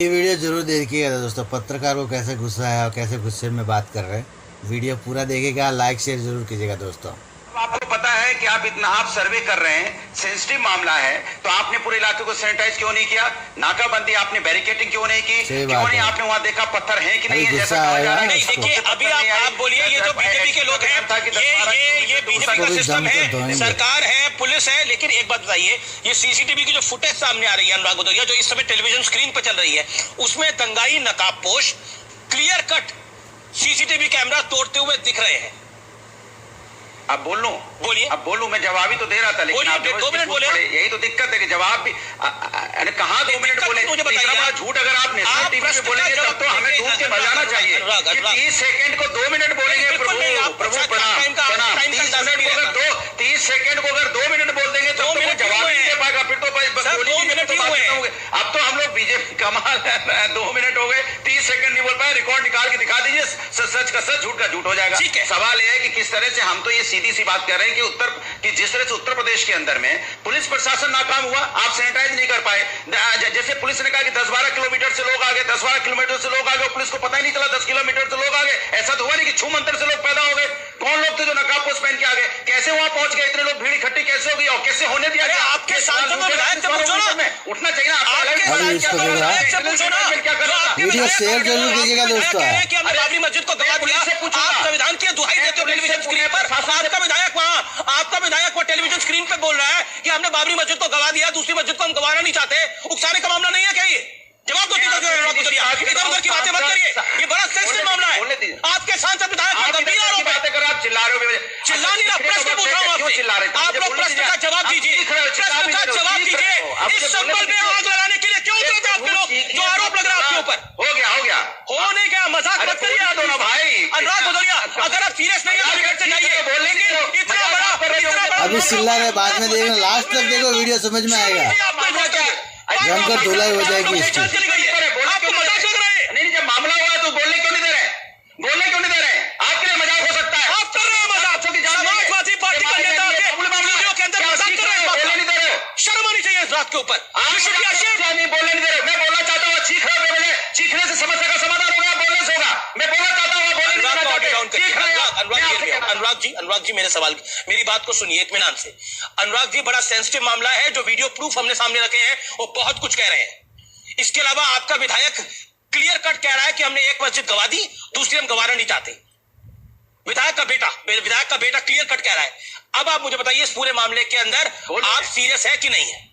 ये वीडियो जरूर देखिएगा दोस्तों, पत्रकार को कैसे गुस्सा है और कैसे गुस्से में बात कर रहे हैं। वीडियो पूरा देखिएगा, लाइक शेयर जरूर कीजिएगा दोस्तों। आपको पता है कि आप सर्वे कर रहे हैं, सेंसिटिव मामला है, तो आपने पूरे इलाके को सैनिटाइज क्यों नहीं किया? नाकाबंदी आपने बैरिकेडिंग क्यों नहीं की? क्यों नहीं आपने वहां देखा पत्थर है कि नहीं है? जैसा कहा जा रहा है। नहीं देखिए, अभी आप बोलिए, ये जो बीजेपी के लोग हैं, ये बीजेपी का सिस्टम है, सरकार है, पुलिस है। लेकिन एक बात बताइए, ये सीसीटीवी की जो फुटेज सामने आ रही है अनुराग भदौरिया, जो इस समय टेलीविजन स्क्रीन पर चल रही है, उसमें दंगाई नकाबपोश क्लियर कट सीसीटीवी कैमरा तोड़ते हुए दिख रहे हैं। अब बोल लूं? बोलिए। अब बोलूं? मैं जवाब ही तो दे रहा था, लेकिन आप 2 मिनट बोले। यही तो दिक्कत है कि जवाब भी कहाँ 2 मिनट बोले? इतना बड़ा झूठ अगर आप नेशनल टीवी पे बोलेंगे तब तो हमें ढूंढ के बजाना चाहिए कि 30 सेकंड को 2 मिनट बोलेंगे। प्रभु प्रणाम। 30 सेकंड को अगर 2 मिनट बोल देंगे तो जवाब नहीं दे पाएगा। फिर तो अब तो हम लोग बीजेपी कमाल 2 मिनट हो गए, 30 सेकंड नहीं बोल पाए। रिकॉर्ड निकाल के दिखा दीजिए, सच का सच, झूठ का झूठ हो जाएगा। सवाल यह है कि किस तरह से, हम तो ये सीधी सी बात कर रहे हैं कि जिस तरह से उत्तर प्रदेश के अंदर में पुलिस प्रशासन नाकाम हुआ, आप सैनिटाइज नहीं कर पाए। जैसे पुलिस ने कहा कि 10-12 किलोमीटर से लोग आ गए, 10-12 किलोमीटर से लोग आ गए, पुलिस को पता ही नहीं चला 10 किलोमीटर से लोग आ गए। ऐसा तो हुआ नहीं कि छू मंतर से लोग पैदा हो गए। कौन लोग थे जो नकाबपोश पहन के आ गए? कैसे वहां पहुंच गए? इतने लोग भीड़ इकट्ठी कैसे हो गई और कैसे होने दिया गया? आपके सांसद उठना चाहिए ना। वीडियो शेयर जरूर कीजिएगा दोस्तों। बाबरी मस्जिद को गवा दिया, आप संविधान की दुहाई देते हो टेलीविजन स्क्रीन पर। आपका विधायक वहां टेलीविजन स्क्रीन पे बोल रहा है कि हमने बाबरी मस्जिद को गवा दिया, दूसरी मस्जिद को हम गवाना नहीं चाहते। उकसाने का मामला नहीं है क्या? ये जवाब दो। इधर उधर की बातें मत करिए, ये बड़ा सेंसिटिव मामला है। आपके सांसद विधायक पर गंभीर आरोप है। चिल्ला रहे हो? चिल्ला नहीं रहा, प्रश्न पूछ रहा हूं आपसे। आप लोग प्रश्न का जवाब दीजिए, प्रश्न का जवाब दीजिए। इस संबल में आग लगाने के लिए क्यों उतरे थे आपके लोग? जो आरोप लग रहा है आपके ऊपर। हो नहीं गया, मजाक मत करिए दोनों भाई। अनुराग भदौरिया, अगर आप सीरियस नहीं है तो घर से जाइए। इतना बड़ा अभी चिल्ला रहे, बाद में देखना, लास्ट तक देखो, वीडियो समझ में आएगा। जमकर धुलाई हो जाएगी इसकी। आपको मजाक लग रहा है? नहीं, जब मामला हुआ है तो बोलने क्यों नहीं दे रहे? आपके लिए मजाक हो सकता है। आप कर रहे हैं मजाक। समाजवादी पार्टी का नेता वीडियो के अंदर मजाक कर रहे हैं। बोलने नहीं दे रहे हो? शर्म आनी चाहिए इस बात के ऊपर। नहीं बोलने नहीं दे रहे। मैं बोलना चाहता हूँ, चीख रहे हो बेवजह। चीखने से समस्या का समाधान होगा, बोलने से होगा। मैं बोलना चाहता हूँ, अनुराग जी, मेरी बात को सुनिए इत्मीनान से। अनुराग जी, बड़ा सेंसिटिव मामला है। जो वीडियो प्रूफ हमने सामने रखे हैं वो बहुत कुछ कह रहे हैं। इसके अलावा आपका विधायक क्लियर कट कह रहा है कि हमने एक मस्जिद गवा दी, दूसरी हम गवाना नहीं चाहते। विधायक का बेटा क्लियर कट कह रहा है। अब आप मुझे बताइए, इस पूरे मामले के अंदर आप सीरियस है कि नहीं है?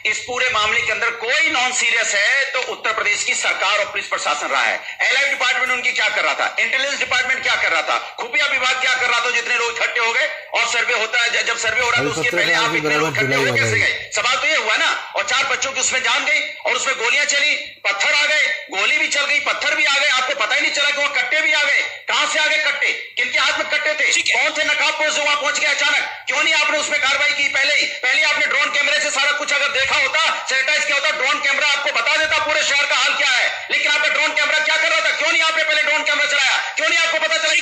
इस पूरे मामले के अंदर कोई नॉन सीरियस है तो उत्तर प्रदेश की सरकार और पुलिस प्रशासन रहा है। एलआई डिपार्टमेंट उनकी क्या कर रहा था? इंटेलिजेंस डिपार्टमेंट क्या कर रहा था? खुफिया विभाग क्या कर रहा था? जितने लोग इकट्ठे हो गए और सर्वे होता है, जब सर्वे हो रहा है तो उसके पहले आप इतने लोग इकट्ठे हो कैसे गए? सवाल तो ये हुआ ना। और 4 बच्चों की उसमें जान गई और उसमें गोलियां चली, पत्थर आ गए, गोली भी चल गई, पत्थर भी आ गए, आपको पता ही नहीं चला कि वहां कट्टे भी आ गए। कहां से आ गए कट्टे? किनके हाथ में कट्टे थे? कौन थे नकाबपोश जो वहां पहुंच गए अचानक? क्यों नहीं आपने उसमें कार्रवाई की? पहले आपने ड्रोन कैमरे से सारा कुछ अगर देखा होता, सैनिटाइज किया होता, ड्रोन कैमरा आपको बता देता पूरे शहर का हाल क्या है। लेकिन आपका ड्रोन कैमरा क्या कर रहा था? क्यों नहीं आपने पहले ड्रोन कैमरा चलाया? क्यों नहीं आपको पता चला?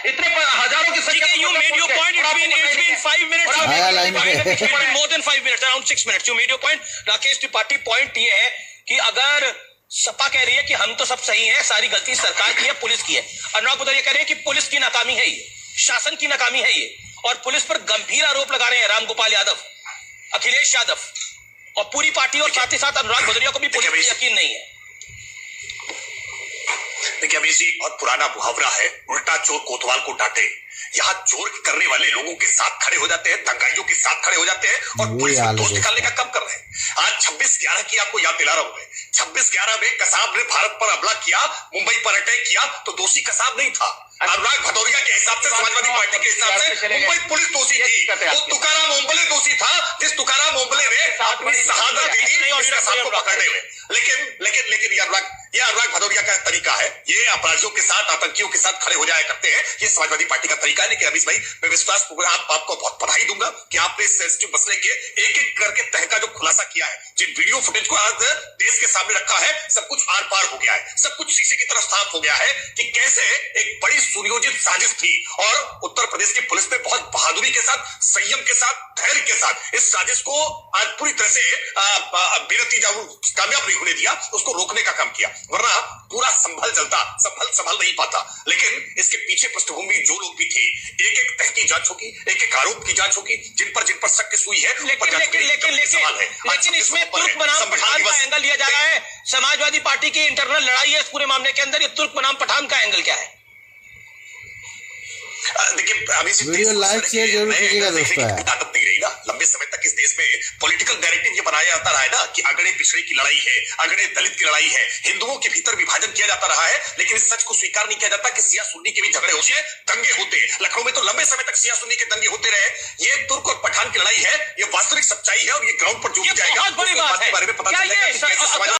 इतने हजारों की संख्या। You made your point. It's been 5 minutes. More than 5 minutes, around 6 minutes. You made your point. Rakesh Tripathi, point ये है कि अगर सपा कह रही है कि हम तो सब सही है, सारी गलती सरकार की है, पुलिस की है। अनुराग भदौरिया कह रहे हैं कि पुलिस की नाकामी है ये, शासन की नाकामी है ये, और पुलिस पर गंभीर आरोप लगा रहे हैं रामगोपाल यादव, अखिलेश यादव और पूरी पार्टी, और साथ ही साथ अनुराग भदौरिया को भी पुलिस पर यकीन नहीं है। देखिए अभी जी, बहुत पुराना मुहावरा है, उल्टा चोर कोतवाल को डांटे। यहाँ चोर करने वाले लोगों के साथ खड़े हो जाते हैं, दंगाइयों के साथ खड़े हो जाते हैं और पुलिस को दोष निकालने का काम कर रहे हैं। आज 26/11 की आपको याद दिला रहा हूं मैं। 26/11 में कसाब ने भारत पर हमला किया, मुंबई पर अटैक किया, तो दोषी कसाब नहीं था। अनुराग भदौरिया के हिसाब से, समाजवादी पार्टी के हिसाब से मुंबई पुलिस दोषी थी। वो तुकाराम ओंबले दोषी था, जिस तुकाराम ओंबले ने अपनी शहादत दी थी और कसाब को पकड़ने में। लेकिन अनुराग ये अनुराग भदौरिया का तरीका है, ये अपराधियों के साथ, आतंकियों के साथ खड़े हो जाया करते हैं, ये समाजवादी पार्टी का तरीका है। लेकिन अमीश भाई, मैं विश्वास आपको बहुत बधाई दूंगा कि आपने इस सेंसिटिव मसले के एक एक करके तह का जो खुलासा किया है, जिन वीडियो फुटेज को आज देश के सामने रखा है, सब कुछ आर पार हो गया है, सब कुछ शीशे की तरफ साफ हो गया है कि कैसे एक बड़ी सुनियोजित साजिश थी और उत्तर प्रदेश की पुलिस ने बहुत बहादुरी के साथ, संयम के साथ, धैर्य के साथ इस साजिश को आज पूरी तरह से बेनतीजा कामयाब नहीं होने दिया, उसको रोकने का काम किया, वरना पूरा संभल नहीं पाता। लेकिन इसके पीछे पृष्ठभूमि जो लोग भी थे, एक एक तह की जांच होगी, एक एक आरोप की जांच होगी, जिन पर शक की सुई है। लेकिन इसमें तुर्क बनाम पठान का एंगल लिया जा रहा है। समाजवादी पार्टी की इंटरनल लड़ाई है इस पूरे मामले के अंदर, ये तुर्क बनाम पठान का एंगल क्या है? देखिए, वीडियो लाइक शेयर जरूर कीजिएगा दोस्तों। ताकत नहीं रही ना, लंबे समय तक इस देश में पॉलिटिकल नैरेटिव ये बनाया जाता रहा है ना कि अगड़े पिछड़े की लड़ाई है, अगड़े दलित की लड़ाई है, हिंदुओं के भीतर विभाजन किया जाता रहा है। लेकिन इस सच को स्वीकार नहीं किया जाता कि सिया सुन्नी के भी झगड़े होते हैं, दंगे होते हैं। लखनऊ में तो लंबे समय तक सिया सुन्नी के दंगे होते रहे। ये तुर्क और पठान की लड़ाई है, ये वास्तविक सच्चाई है और ये ग्राउंड पर जो भी जाएगा बहुत बड़ी बात है। बारे में पता चलेगा।